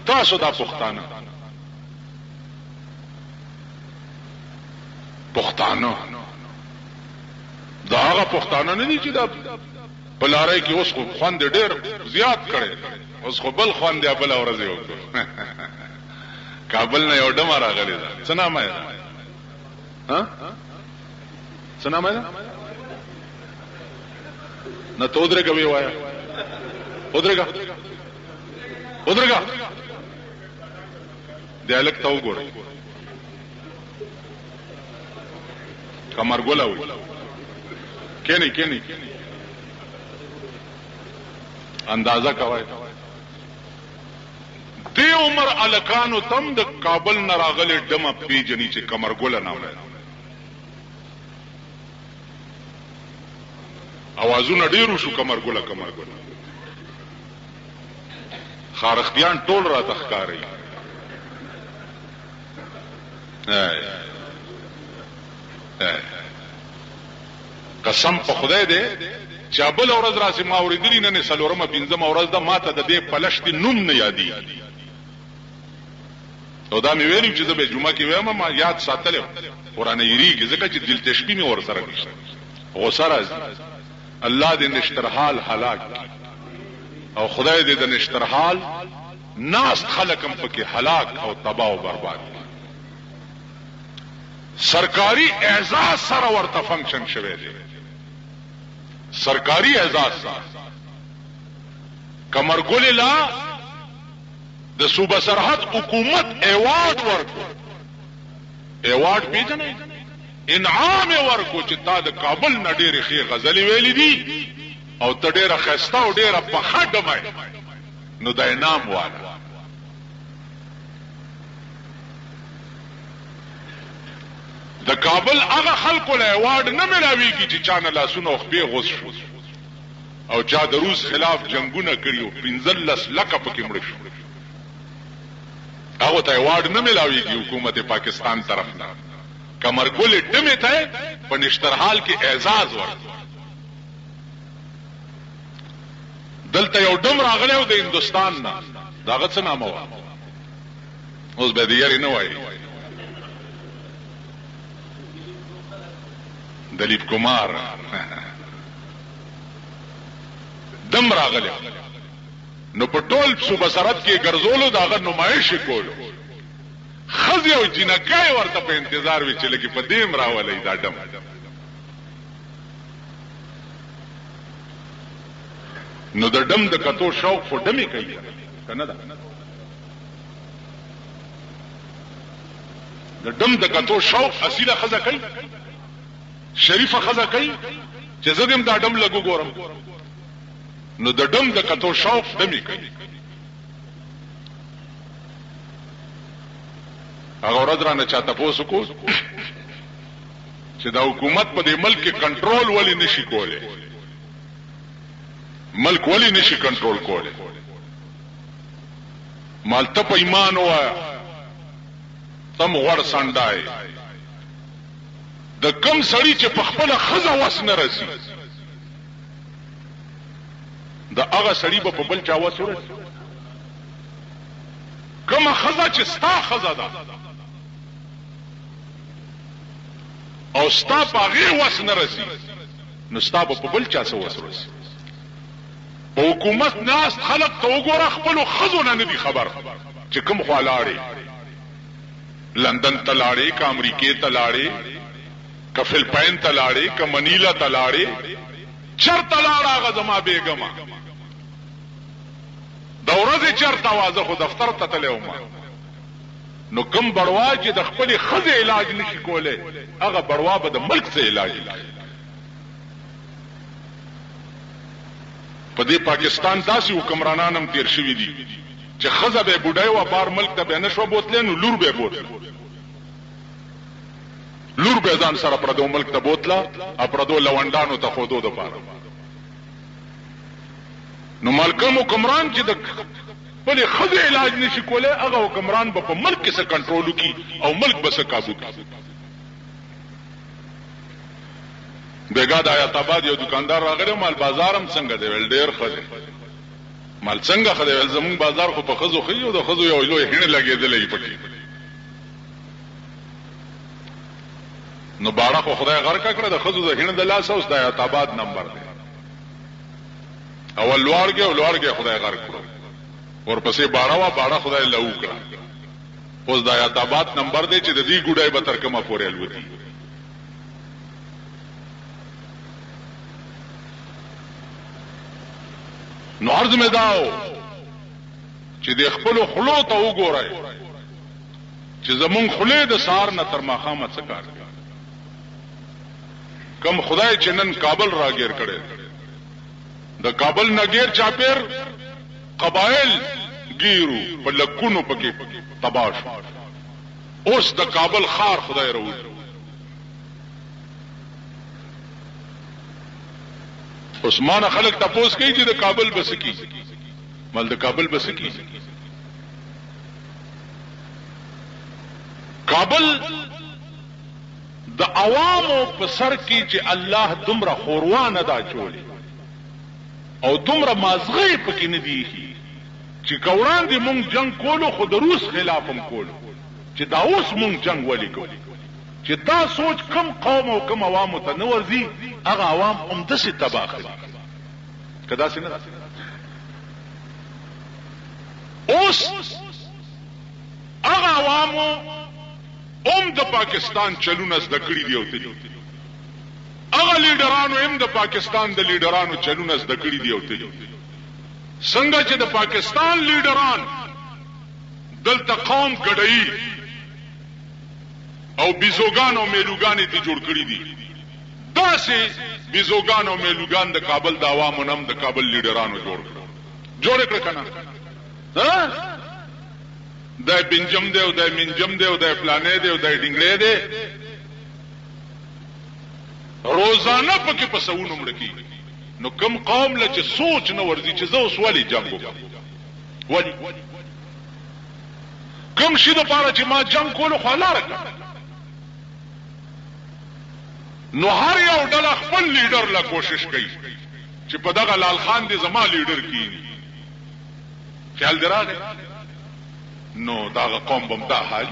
تاسو دا پښتانه دا هغه پښتانه نه دي چې دا بلاره کې اوس خو خوند ډېر زیات کړي، اوس خو بل خوند دی بل ورځ یو کابل نه یو ډمه راغلی ده. څه نامه ده؟ ها څه نامه ده؟ نه ته ودرېږه وی وایه، ودرېږه دی هلک ته وګوره، کمرګله وي. کینی اندازه کوي. دی عمر الکانو تم د کابل نه راغلي ډمه پیجنې چې کمرګله نام لري. اوازونه ډیرو شو کمرګله خارختیان ټول را تخکاری. قسم په خدای دی چې بل ورځ راسي ما اوریدلی نه سلورمه پنځمه ورځ ده ماته د دې پلشت نوم نه یادي. او دا مې ویلو چې زه به جمعه کې وایم ما یاد ساتلم قران یریږي ځکه چې دلچسپي مې ور سره نشته. غوسه راځي. الله دې نشترحال هلاک او خدای دې د نشترحال ناس خلقم پکې هلاک او تباہ او برباد. سرکاری اعزاز سره ورته فنکشن شوه دی، سرکاری اعزاز سره کمرګل لا د صوبه سرحد حکومت ایوارډ ورکو، ایوارډ پیژنې انعام ورکو چې تا د کابل نه ډېرې ښې غزلې ویلې دي او ته ډېره ښایسته او ډېره پخه ډمه نو د انعام والا. د کابل هغه خلکو له ایوارډ نه ملاویږي چې چا نه لاسونه خپې غوس شو او چا د روس خلاف جنگونه کړي او 15 لکه پکې مړ شو. هغه ته ایوارډ نه ملاویږي حکومت پاکستان طرف نه. کمرګل ډمه ته په نشترحال کې اعزاز ورکړ. دلته یو ډم راغلی او د هندستان نه داغه څه نامه و اوس به دې یاري نه وایي دلیپ کمار دم راغلی نو په ټول صوبه سرحد کې ګرځولو داغه نمایش کولو. خزي او جنکای ورته په انتظار وی چې لګي په دیم راولې دا ډم. نو د ډم د کتو شوق خو ډمې کوي کنه دا د ډم د کتو شوق اصله خزه کوي، شریفه خزه کوي چې زه دم دا ډم لګو ګورم. نو د ډم د کتو شوق ډمې کوي. هغه ورځ رانه چاته پوسو کو چې دا حکومت په دې ملک کې کنټرول ولی نشي کوله، ملک ولی نشي کنټرول کوله. مالته په ایمان وایا تم غړ سندای د کم سړی چې په خپل خزه وس نه رسی د هغه سړی په بل چا وس ورسی. کومه خزه چې ستا خزه ده او ستا په هغې وس نه رسی نو ستا په بل چا څه وس ورسی. په حکومت ناست خلق ته وګوره خپلو ښځو نه دي خبر چې کوم خوا لاړې، لندن ته لاړې که امریکې ته لاړې که فلپاین ته لاړې که منیله ته لاړې، چرته لاړه هغه زما بیګمه د ورځې چرته وه زه خو دفتر ته تللی وم. نو کوم بړوا چې د خپلې ښځې علاج نشي کولی هغه بړوا به د ملک څه علاج کوي. په دې پاکستان داسې حکمرانان هم تیر شوي دي چې ښځه به یې بوډۍ وه بار ملک ته به یې نه شوه بوتلی نو لور به یې بوتله، لور به ځان سره پردو ملک ته بوتله او پردو لونډانو ته ښودو دپاره. نو مالکم حکمران چې د خپلې ښځې علاج نشي کولی هغه حکمران به په ملک کې څه کنټرول وکړي او ملک به څه کابو کړي. بیګا د آیت آباد یو دکاندار راغلی مال بازار هم څنګه دی ویل ډېر ښه دی مال څنګه خدای زمون بازار خو په خزو خيو د خزو یو لوی هینه لګېدلې پټي نو باړه خو خدای غر کا کړه د خزو د هینه د لاس اوس د عتابات نمبر دی اول لوړګه خدای غر کړو ورپسې باړه خدای لو کړه اوس د عتابات نمبر دی چې د دې ګډای به تر کومه پورې الوتی نو عرض مې داو چې د خپل خلو ته وګورئ چې زمون خله د سار نه تر ماخامه څه کار کم خدای چې نن کابل راګیر کړي د کابل نګیر چاپیر قبایل ګیرو په لکونو پکې تباش اوس د کابل خار خدای راوړي عثمان خلق تپوس کوي چې د کابل بس کی مل د کابل بس کی کابل د عوامو په سر کې چې الله دومره خوروان ادا چولي او دومره مازغې پکې نه دي چې کوران دي مونږ جنگ کولو خو د روس خلاف هم کولو چې دا اوس مونږ جنگ ولې کوو چې دا سوچ کم قوم او کم عوامو ته نه ورځي هغه عوام هم د څه تباہ کدا څنګه اوس هغه عوامو هم د پاکستان چلونه زده کړی دی او ته هغه لیډرانو هم د پاکستان د لیډرانو چلونه زده کړی دی او ته څنګه چې د پاکستان لیډران دلته قوم ګډئی او بیزوګان او میلوګان دي جوړ کړی دي داسې بیزوګان او میلوګان د کابل د عوامو نم د کابل لیډرانو جوړ کړ کنه ها د بنجم دی او د منجم دی او د فلانې دی او د ډنګلې دی روزانه پکې په سونو مړکی نو کم قوم له چې سوچ نه ورځي چې زه اوس ولې جنگ وکم ولی کم شي د پاره چې ما جنگ کولو خو لاره نو هر یو ډله خپل لیډر لا کوشش کوي چې په دغه لال خان دی زما لیډر کینی خیال دراغه نو داغه قوم بمدا حال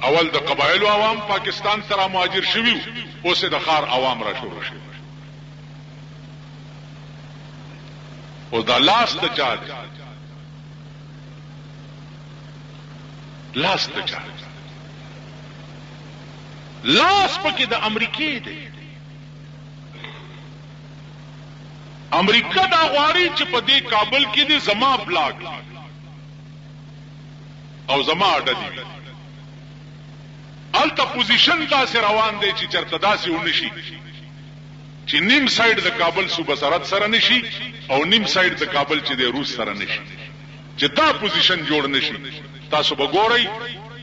اول د قبایل او عوام پاکستان سره مهاجر شویو اوس د خار عوام را شروع شي او دا لاس ته چا لاس پکې د امریکای دی امریکا دا غواړي چې په دې کابل کې دي زما بلاک او زما اډه دي الته پوزیشن داسې روان دی چې چرته داسې ونشي چې نیم سایډ د کابل صوبه سرحد سره نشي او نیم سایډ د کابل چې د روس سره نشي چې دا پوزیشن جوړ نشي تاسو به ګورئ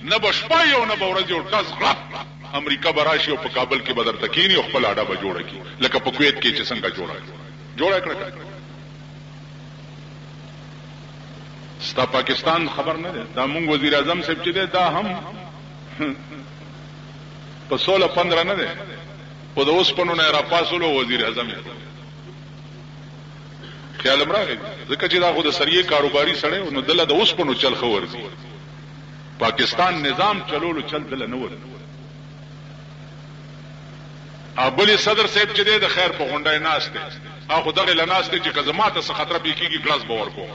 نه بشپای او نه بورځ او تاسو غلط امریکا براشي او په کابل کې بدر تکینی او خپل اډه به جوړه کی لکه په کویت کې چې څنګه جوړه کړه ستا پاکستان خبر نه ده دا مونږ وزیر اعظم صاحب چې ده دا هم په 16-15 نه ده په د اوس پنو نه را پاسولو وزیر اعظم خیال امراغه ځکه چې دا خو د سریه کاروباري سره نو دله د اوس پنو چل خورځي پاکستان نظام چلولو چل دله نه ور ابل صدر صاحب چې ده د خیر په غونډه ناس ده اخو دغه لناس ته چې کزماته څه خطر به کیږي ګلاس باور کوم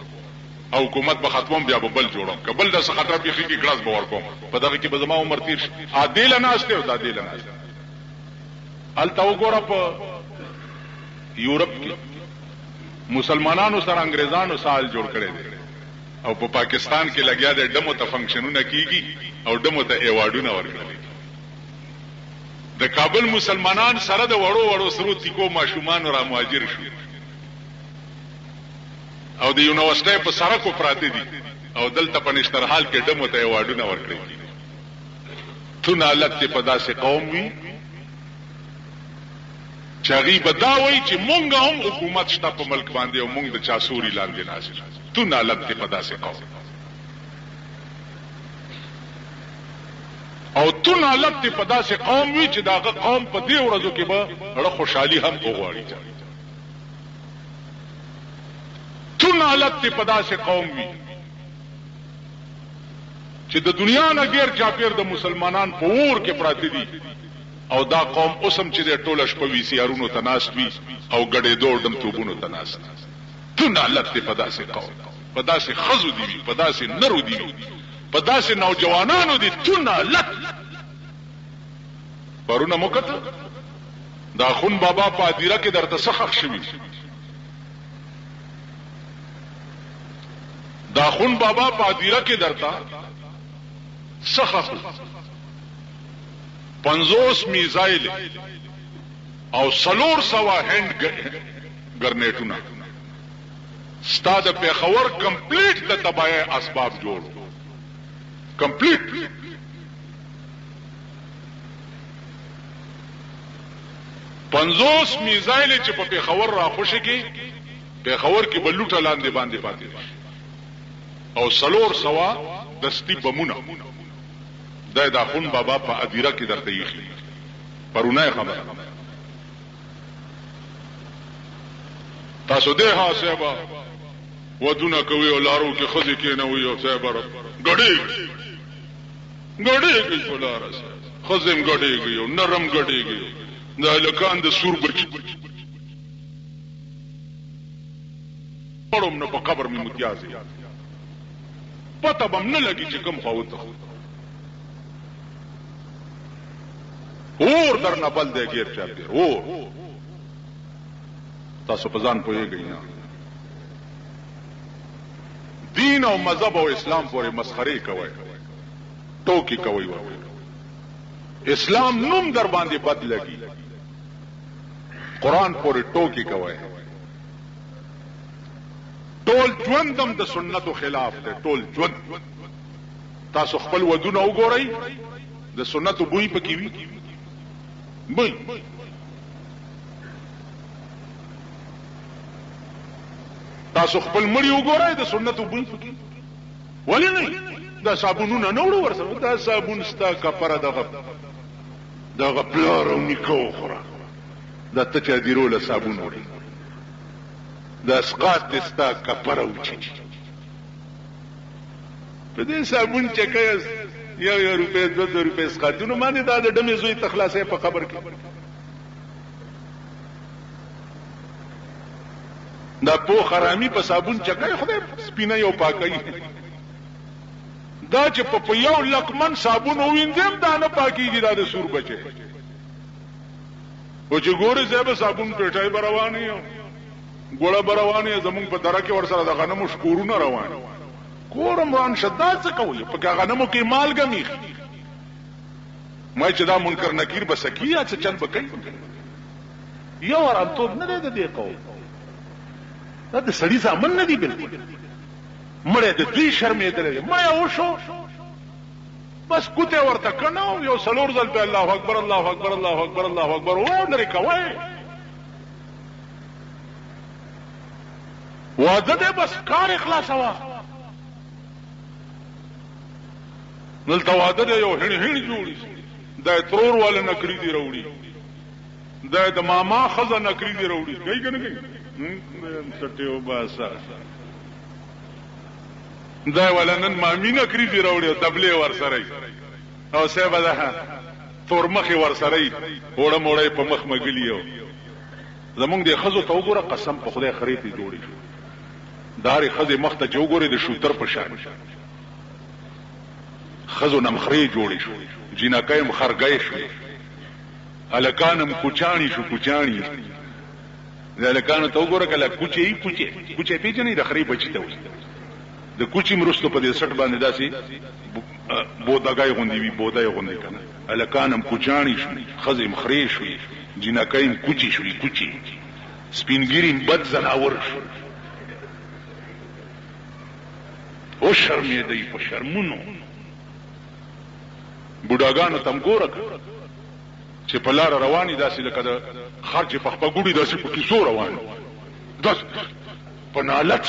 او حکومت به ختموم بیا به بل جوړم قبل د څه خطر به کیږي ګلاس باور کوم په دغه کې به زما عمر تیر عادل ناس ته او د عادل ناس الته وګوره په یورپ کې مسلمانانو سره انګريزانو سال جوړ کړي دي او په پاکستان کې لګیا دي ډمو ته فنکشنونه کیږي او ډمو ته ایوارډونه ورکړي د کابل مسلمانان سره د وړو سرو تیکو ماشومان را مهاجر شو او د یونیورسيټي په سرکو پراته دي او دلته په نشترحال کې ډمو ته ایوارډونه ورکړي تونه حالت په داسې قوم وي چاغي بداوي چې مونږ هم حکومت شته په ملک باندې او مونږ د چاسوري لاندې ناشې تونه حالت په داسې قوم او تون حالت په داسې قوم وی چې داغه قوم په دې ورځو کې به ډېر خوشحالي هم وغواړي تون حالت تی پدا سے قوم وی چې د دنیا نه غیر چاپیر د مسلمانان په اور کې پراته دي او دا قوم اوسم چې د ټوله شپه وی سیارونو تناست وی او غړې دوړ دم توبونو تناست تون حالت تی پدا سے قوم پدا سے خزو دی پدا سے نرو دی پدا سے نوجوانانو دی تون حالت پرونه موکته دا خون بابا په ادیره کې درته سخخ شوی دا خون بابا په ادیره کې درته سخخ 50 میزایل او 400 هند ګرنیټونه ستاد پیښور کمپلیټ د تباہی اسباب جوړ کمپلیټ پنځوس میزایل چې په پیښور را خوشي کې پیښور کې بلوټه لاندې باندې پاتې او 400 دستی بمونه دا خون بابا په ادیره کې درته یخي پرونه خبره تاسو ده ها صاحب ودونه کوي او لارو کې خزي کې نه وي او صاحب غړي کې ولاره خزم غړي او نرم غړي دا لکان د سور بچ پړم نه په قبر می متیازي پته بم نه لګي چې کوم خواوته اور در نه بل دی غیر چا دی او تاسو په ځان پوهیږئ نه دین او مذهب او اسلام پورې مسخري کوي ټوکی کوي اسلام نوم در باندې بد لګي قرآن پورې ټوکی کوي ټول ژوندم د سنتو خلاف دی ټول ژوند تاسو خپل ودونه وګورئ د سنتو بوی پکې وي بوی تاسو خپل مړی وګورئ د سنتو بوی پکې ولې نه دا صابونونه نه وړو ورسره دا صابون ستا کفاره دغه پلار او نیکو خوره دا ته چې دیرو له صابون وړي دا اسقاط دستا کفاره وچی په دې صابون چکه یو روپے 2 روپے اسقاطونه باندې دا د ډمې زوی تخلاصې په خبر کې دا په خرامي په صابون چکه خدای سپینه یو پاکي دا چې په یو لکمن صابون وینځم دا نه پاکيږي دا د سور بچي او چې ګوره زیبه صابون پټای برواني ګوړه برواني زمونږ په درکه ور سره د غنمو شکورونه روان کورم روان شداد څه کوي په غنمو کې مالګه میخ مې چې دا منکر نکیر بسکیه چې چل بکای یو وران ته نه دی قوم دا د سړي ځامن نه دی بالکل مړه د دوی شرمېدل ما یو شو بس کوته ورته کنه یو سلور ځل په الله اکبر الله اکبر الله اکبر الله اکبر او لري کوي واده دې بس کار اخلاص وا دلته واده دې یو هڼ جوړي د ترور ولا نکري دی وروړي د ماما خزه نکري دی وروړي کوي کنه کوي سټیو باسا دا ولنن مامینه کری دی راوړي دبلې ور سره او سبا ده تور مخي ور سره وړه موړې په مخ مګلیو زمونږ د خزو ته وګوره قسم په خدای خریتي جوړي داري خزه مخ ته جوګوري د شوتر په شان خزو نمخري جوړي شو جنکایم خرګای شو الکانم کوچانی شو کوچانی الکانو ته وګوره کله کوچي پیژنې د خري بچی ته وي د کوچی مرستو په دې سټ باندې داسي بوداګای غوندي وي بودای غوندي کنه الکانم کوچانی شو خزم خري شو جنکایم کوچی شو کوچی سپینګیرین بد زناور شو او شرمې دی په شرمونو بوډاګانو تم ګورک چې په لار رواني داسې لکه د خرج په خپګوړي داسې په کیسو روان داس په نالت